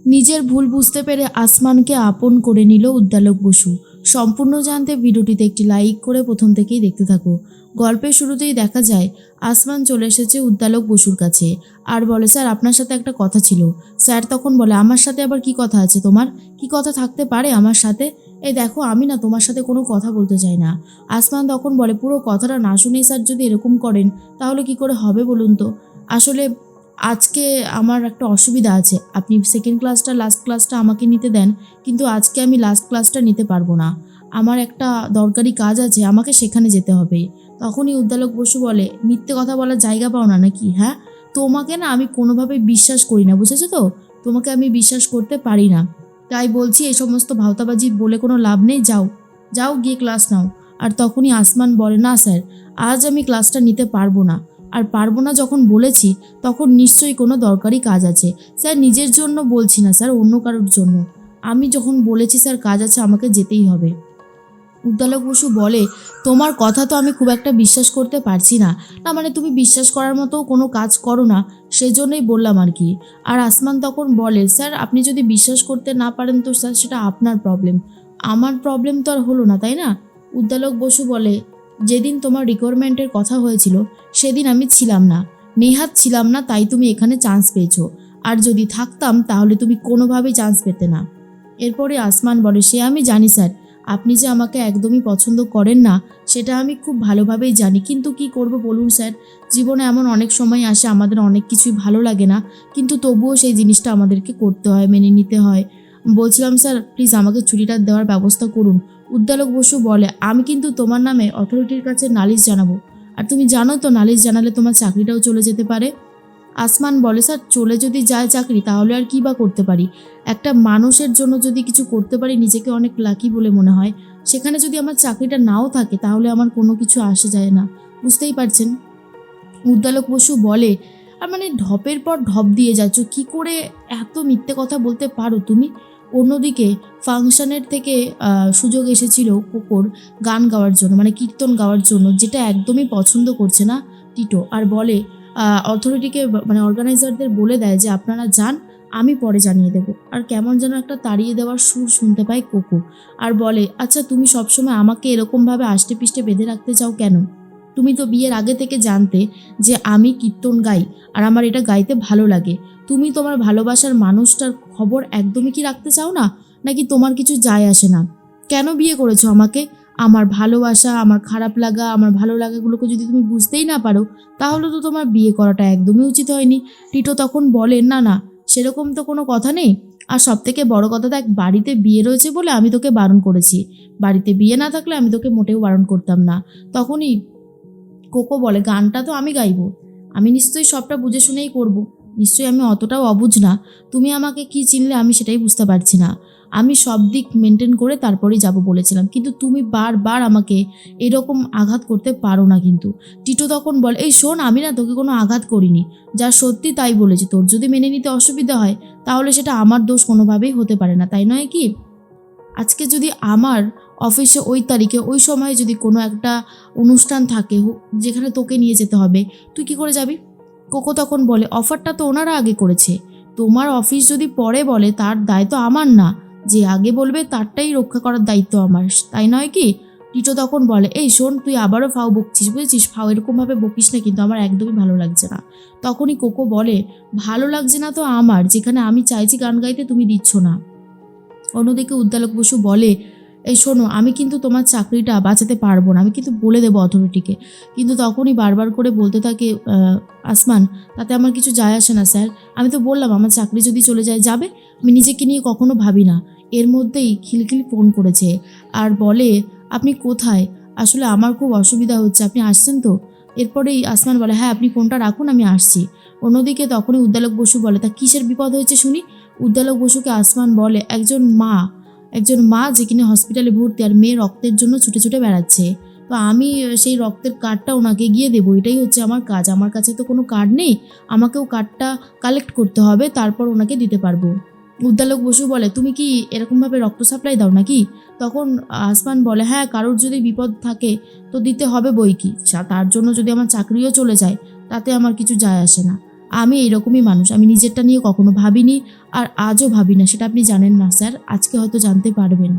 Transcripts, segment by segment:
নিজের ভুল বুঝতে পেরে আসমানকে আপন করে নিল উদ্দালক বসু। সম্পূর্ণ জানতে ভিডিওটিতে একটি লাইক করে প্রথম থেকেই দেখতে থাকো। গল্পের শুরুতেই দেখা যায় আসমান চলে এসেছে উদ্দালক বসুর কাছে আর বলে, স্যার আপনার সাথে একটা কথা ছিল। স্যার তখন বলে, আমার সাথে আবার কি কথা আছে তোমার? কি কথা থাকতে পারে আমার সাথে? এই দেখো, আমি না তোমার সাথে কোনো কথা বলতে চাই না। আসমান তখন বলে, পুরো কথাটা না শুনেই স্যার যদি এরকম করেন তাহলে কি করে হবে বলুন তো? আসলে আজকে আমার একটা অসুবিধা আছে। আপনি সেকেন্ড ক্লাসটা লাস্ট ক্লাসটা আমাকে নিতে দেন, কিন্তু আজকে আমি লাস্ট ক্লাসটা নিতে পারবো না। আমার একটা দরকারি কাজ আছে, আমাকে সেখানে যেতে হবে। তখনই উদ্দালক বসু বলে, মিথ্যে কথা বলার জায়গা পাও না নাকি? হ্যাঁ, তোমাকে না আমি কোনোভাবে বিশ্বাস করি না, বুঝেছো তো? তোমাকে আমি বিশ্বাস করতে পারি না। তাই বলছি, এই সমস্ত ভাওতাবাজি বলে কোনো লাভ নেই। যাও যাও, গিয়ে ক্লাস নাও। আর তখনই আসমান বলে, না স্যার, আজ আমি ক্লাসটা নিতে পারবো না। আর পারবো না যখন বলেছি, তখন নিশ্চয়ই কোনো দরকারি কাজ আছে। স্যার, নিজের জন্য বলছি না স্যার, অন্য কারোর জন্য। আমি যখন বলেছি স্যার কাজ আছে, আমাকে যেতেই হবে। উদ্দালক বসু বলে, তোমার কথা তো আমি খুব একটা বিশ্বাস করতে পারছি না। না মানে তুমি বিশ্বাস করার মতো কোনো কাজ করো না, সেজন্যই বললাম আর কি। আর আসমান তখন বলে, স্যার আপনি যদি বিশ্বাস করতে না পারেন তো স্যার সেটা আপনার প্রবলেম, আমার প্রবলেম তো আর হলো না, তাই না? উদ্দালক বসু বলে, যেদিন তোমার রিকোয়ারমেন্টের কথা হয়েছিল সেদিন আমি ছিলাম না, নেহাত ছিলাম না, তাই তুমি এখানে চান্স পেয়েছো। আর যদি থাকতাম তাহলে তুমি কোনোভাবেই চান্স পেতে না। এরপরে আসমান বলে, সে আমি জানি স্যার, আপনি যে আমাকে একদমই পছন্দ করেন না সেটা আমি খুব ভালোভাবেই জানি, কিন্তু কি করব বলুন স্যার? জীবনে এমন অনেক সময় আসে আমাদের অনেক কিছুই ভালো লাগে না, কিন্তু তবুও সেই জিনিসটা আমাদেরকে করতে হয়, মেনে নিতে হয়। বলছিলাম স্যার, প্লিজ আমাকে ছুটিটা দেওয়ার ব্যবস্থা করুন। উদ্দালক বসু বলে, আমি কিন্তু তোমার নামে অথরিটির কাছে নালিশ জানাবো। আর তুমি জানো তো, নালিশ জানালে তোমার চাকরিটাও চলে যেতে পারে। আসমান বলে, স্যার চলে যদি যায় চাকরি তাহলে আর কী বা করতে পারি? একটা মানুষের জন্য যদি কিছু করতে পারি নিজেকে অনেক লাকি বলে মনে হয়। সেখানে যদি আমার চাকরিটা নাও থাকে তাহলে আমার কোনো কিছু আসে যায় না, বুঝতেই পারছেন। উদ্দালক বসু বলে, আর মানে ঢপের পর ঢপ দিয়ে যাচ্ছ, কি করে এত মিথ্যে কথা বলতে পারো তুমি? অন্যদিকে ফাংশনের থেকে সুযোগ এসেছিল কোকোর গান গাওয়ার জন্য, মানে কীর্তন গাওয়ার জন্য, যেটা একদমই পছন্দ করছে না টিটো। আর বলে, অথরিটিকে মানে অর্গানাইজারদের বলে দেয় যে আপনারা যান, আমি পরে জানিয়ে দেব। আর কেমন যেন একটা তাড়িয়ে দেওয়ার সুর শুনতে পায় কোকো। আর বলে, আচ্ছা তুমি সবসময় আমাকে এরকমভাবে আষ্টে পিষ্টে বেঁধে রাখতে চাও কেন? তুমি তো বিয়ের আগে থেকে জানতে যে আমি কীর্তন গাই আর আমার এটা গাইতে ভালো লাগে। তুমি তোমার ভালোবাসার মানুষটার খবর একদমই কি রাখতে চাও না? নাকি তোমার কিছু যায় আসে না? কেন বিয়ে করেছো আমাকে? আমার ভালোবাসা, আমার খারাপ লাগা, আমার ভালো লাগাগুলোকে যদি তুমি বুঝতেই না পারো, তাহলে তো তোমার বিয়ে করাটা একদমই উচিত হয়নি। টিটো তখন বলে, না না, সেরকম তো কোনো কথা নেই। আর সবথেকে বড় কথা, দেখ বাড়িতে বিয়ে রয়েছে বলে আমি তোকে বারণ করেছি, বাড়িতে বিয়ে না থাকলে আমি তোকে মোটেও বারণ করতাম না। তখনই কোকো বলে, গানটা তো আমি গাইবো, আমি নিশ্চয়ই সবটা বুঝে শুনেই করব। নিশ্চয়ই আমি অতটাও অবুঝ না। তুমি আমাকে কি চিনলে আমি সেটাই বুঝতে পারছি না। আমি সব দিক মেনটেন করে তারপরেই যাব বলেছিলাম, কিন্তু তুমি বারবার আমাকে এরকম আঘাত করতে পারো না কিন্তু। টিটো তখন বলে, এই শোন, আমি না তোকে কোনো আঘাত করিনি, যা সত্যি তাই বলেছি। তোর যদি মেনে নিতে অসুবিধা হয় তাহলে সেটা আমার দোষ কোনোভাবেই হতে পারে না, তাই নয় কি? আজকে যদি আমার অফিসে ওই তারিখে ওই সময়ে যদি কোনো একটা অনুষ্ঠান থাকে যেখানে তোকে নিয়ে যেতে হবে, তুই কি করে যাবি? কোকো তখন বলে, অফারটা তো ওনারা আগে করেছে, তোমার অফিস যদি পরে বলে তার দায় তো আমার না, যে আগে বলবে তারটাই রক্ষা করার দায়িত্ব আমার, তাই নয় কি? টিটো তখন বলে, এই শোন, তুই আবারও ফাও বকছিস, বুঝেছিস? ফাও এরকমভাবে বকিস না, কিন্তু আমার একদমই ভালো লাগছে না। তখনই কোকো বলে, ভালো লাগছে না তো আমার, যেখানে আমি চাইছি গান গাইতে তুমি দিচ্ছ না। অন্যদিকে উদ্দালক বসু বলে, এই শোনো, আমি কিন্তু তোমার চাকরিটা বাঁচাতে পারবো না, আমি কিন্তু বলে দেবো অথরিটিকে। কিন্তু তখনই বারবার করে বলতে থাকে আসমান, তাতে আমার কিছু যায় আসে না স্যার, আমি তো বললাম আমার চাকরি যদি চলে যায় যাবে, আমি নিজেকে নিয়ে কখনো ভাবি না। এর মধ্যেই খিলখিল ফোন করেছে আর বলে, আপনি কোথায়? আসলে আমার খুব অসুবিধা হচ্ছে, আপনি আসছেন তো? এরপরেই আসমান বলে, হ্যাঁ আপনি ফোনটা রাখুন, আমি আসছি। অন্যদিকে তখনই উদ্দালক বসু বলে, তা কিসের বিপদ হয়েছে শুনি? উদ্দালক বসুকে আসমান বলে, একজন মা যে কিনা হসপিটালে ভর্তি, আর মেয়ে রক্তের জন্য ছুটে ছুটে বেড়াচ্ছে। তো আমি সেই রক্তের কার্ডটা ওনাকে গিয়ে দেবো, এটাই হচ্ছে আমার কাজ। আমার কাছে তো কোনো কার্ড নেই, আমাকেও কার্ডটা কালেক্ট করতে হবে, তারপর ওনাকে দিতে পারবো। উদ্দালক বসু বলে, তুমি কি এরকমভাবে রক্ত সাপ্লাই দাও নাকি? তখন আসমান বলে, হ্যাঁ, কারোর যদি বিপদ থাকে তো দিতে হবে বই কি, তার জন্য যদি আমার চাকরিও চলে যায় তাতে আমার কিছু যায় আসে না। আমি এইরকমই মানুষ, আমি নিজেরটা নিয়ে কখনো ভাবিনি আর আজও ভাবি না, সেটা আপনি জানেন না স্যার, আজকে হয়তো জানতে পারবেন।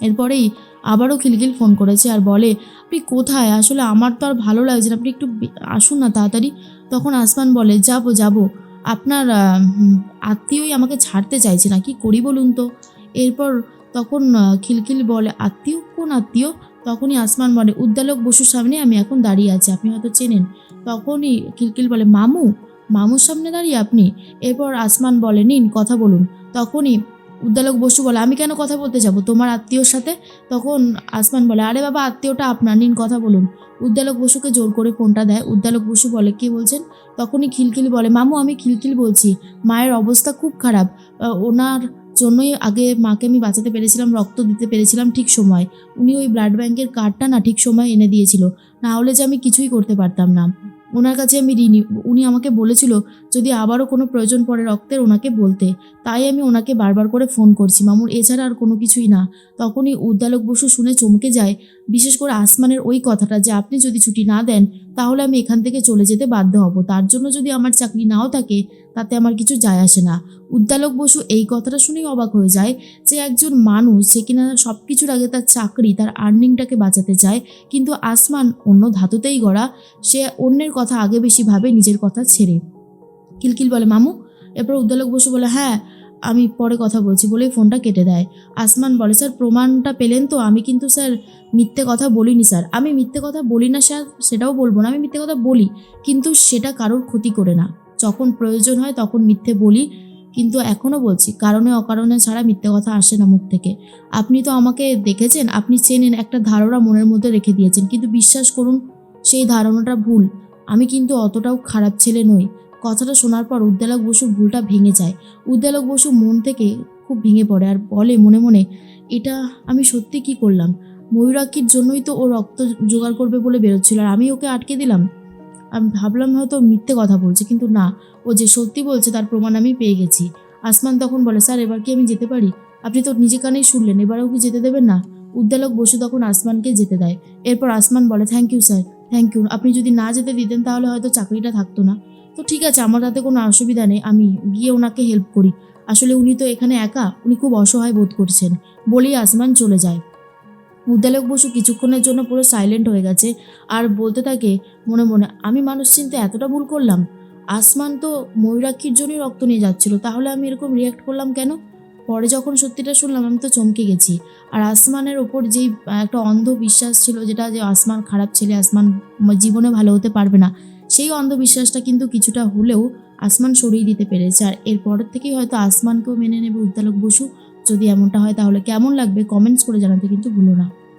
এরপরেই আবারও খিলখিল ফোন করেছে আর বলে, আপনি কোথায়? আসলে আমার তো আর ভালো লাগছে না, আপনি একটু আসুন না তাড়াতাড়ি। তখন আসমান বলে, যাবো যাবো, আপনার আত্মীয়ই আমাকে ছাড়তে চাইছে না, কি করি বলুন তো? এরপর তখন খিলখিল বলে, আত্মীয়? কোন আত্মীয়? তখনই আসমান বলে, উদ্দালক বসুর সামনে আমি এখন দাঁড়িয়ে আছি, আপনি হয়তো চেনেন। তখনই খিলখিল বলে, মামু? মামুর সামনে দাঁড়িয়ে আপনি? এরপর আসমান বলে, নিন কথা বলুন। তখনই উদ্দালক বসু বলে, আমি কেন কথা বলতে যাব তোমার আত্মীয়র সাথে? তখন আসমান বলে, আরে বাবা, আত্মীয়টা আপনার, নিন কথা বলুন। উদ্দালক বসুকে জোর করে ফোনটা দেয়। উদ্দালক বসু বলে, কে বলছেন? তখনই খিলখিল বলে, মামু আমি খিলখিল বলছি, মায়ের অবস্থা খুব খারাপ, ওনার জন্যই আগে মাকে আমি বাঁচাতে পেরেছিলাম, রক্ত দিতে পেরেছিলাম ঠিক সময়। উনি ওই ব্লাড ব্যাংকের কার্ডটা না ঠিক সময় এনে দিয়েছিল, না হলে যে আমি কিছুই করতে পারতাম না। ওনার কাছে আমি ঋণী। উনি আমাকে বলেছিল যদি আবারও কোনো প্রয়োজন পড়ে রক্তের ওনাকে বলতে, তাই আমি ওনাকে বারবার করে ফোন করছি মামুর, এছাড়া আর কোনো কিছুই না। তখনই উদ্দালক বসু শুনে চমকে যায়, বিশেষ করে আসমানের ওই কথাটা যে আপনি যদি ছুটি না দেন তাহলে আমি এখান থেকে চলে যেতে বাধ্য হব, তার জন্য যদি আমার চাকরি নাও থাকে তাতে আমার কিছু যায় আসে না। উদ্দালক বসু এই কথাটা শুনেই অবাক হয়ে যায় যে একজন মানুষ যে কিনা সব কিছুর আগে তার চাকরি, তার আর্নিংটাকে বাঁচাতে চায়, কিন্তু আসমান অন্য ধাতুতেই গড়া, সে অন্যের কথা আগে বেশি ভাবে নিজের কথা ছেড়ে। কিলকিল বলে, মামু? এরপর উদ্দালক বসু বলে, হ্যাঁ আমি পরে কথা বলছি বলেই ফোনটা কেটে দেয়। আসমান বলে, স্যার প্রমাণটা পেলেন তো? আমি কিন্তু স্যার মিথ্যে কথা বলিনি স্যার, আমি মিথ্যে কথা বলি না স্যার, সেটাও বলবো না, আমি মিথ্যে কথা বলি কিন্তু সেটা কারোর ক্ষতি করে না, যখন প্রয়োজন হয় তখন মিথ্যে বলি, কিন্তু এখনও বলছি কারণে অকারণে ছাড়া মিথ্যে কথা আসে না মুখ থেকে। আপনি তো আমাকে দেখেছেন, আপনি চেনেন, একটা ধারণা মনের মধ্যে রেখে দিয়েছেন, কিন্তু বিশ্বাস করুন সেই ধারণাটা ভুল, আমি কিন্তু অতটাও খারাপ ছেলে নই। কথাটা শোনার পর উদ্দালক বসুর ভুলটা ভেঙে যায়। উদ্দালক বসু মন থেকে খুব ভেঙে পড়ে আর বলে মনে মনে, এটা আমি সত্যি কি করলাম? ময়ূরাক্ষীর জন্যই তো ও রক্ত জোগাড় করবে বলে বেরোচ্ছিল আর আমি ওকে আটকে দিলাম। আমি ভাবলাম হয়তো মিথ্যে কথা বলছে, কিন্তু না, ও যে সত্যি বলছে তার প্রমাণ আমি পেয়ে গেছি। আসমান তখন বলে, স্যার এবার কি আমি যেতে পারি? আপনি তো নিজে কানেই শুনলেন, এবারেও কি যেতে দেবেন না? উদ্দালক বসু তখন আসমানকে যেতে দেয়। এরপর আসমান বলে, thank you sir, thank you, আপনি যদি না যেতে দিতেন তাহলে হয়তো চাকরিটা থাকতো না। তো ঠিক আছে, আমার তাতে কোনো অসুবিধা নেই, আমি গিয়ে ওনাকে হেল্প করি, আসলে উনি তো এখানে একা, উনি খুব অসহায় বোধ করছেন, বলেই আসমান চলে যায়। উদ্দালক বসু কিছুক্ষণের জন্য পুরো সাইলেন্ট হয়ে গেছে আর বলতে থাকে মনে মনে, আমি মানুষ চিনতে এতটা ভুল করলাম? আসমান তো ময়ূরাক্ষীর জন্যই রক্ত নিয়ে যাচ্ছিল, তাহলে আমি এরকম রিয়াক্ট করলাম কেন? পরে যখন সত্যিটা শুনলাম আমি তো চমকে গেছি। আর আসমানের ওপর যেই একটা অন্ধ বিশ্বাস ছিল, যেটা যে আসমান খারাপ ছেলে, আসমান জীবনে ভালো হতে পারবে না, সেই অন্ধবিশ্বাসটা কিন্তু কিছুটা হলেও আসমান সরিয়ে দিতে পেরেছে। আর এরপরের থেকেই হয়তো আসমানকেও মেনে নেবে উদ্দালক বসু। যদি এমনটা হয় তাহলে কেমন লাগবে কমেন্টস করে জানাতে কিন্তু ভুলো না।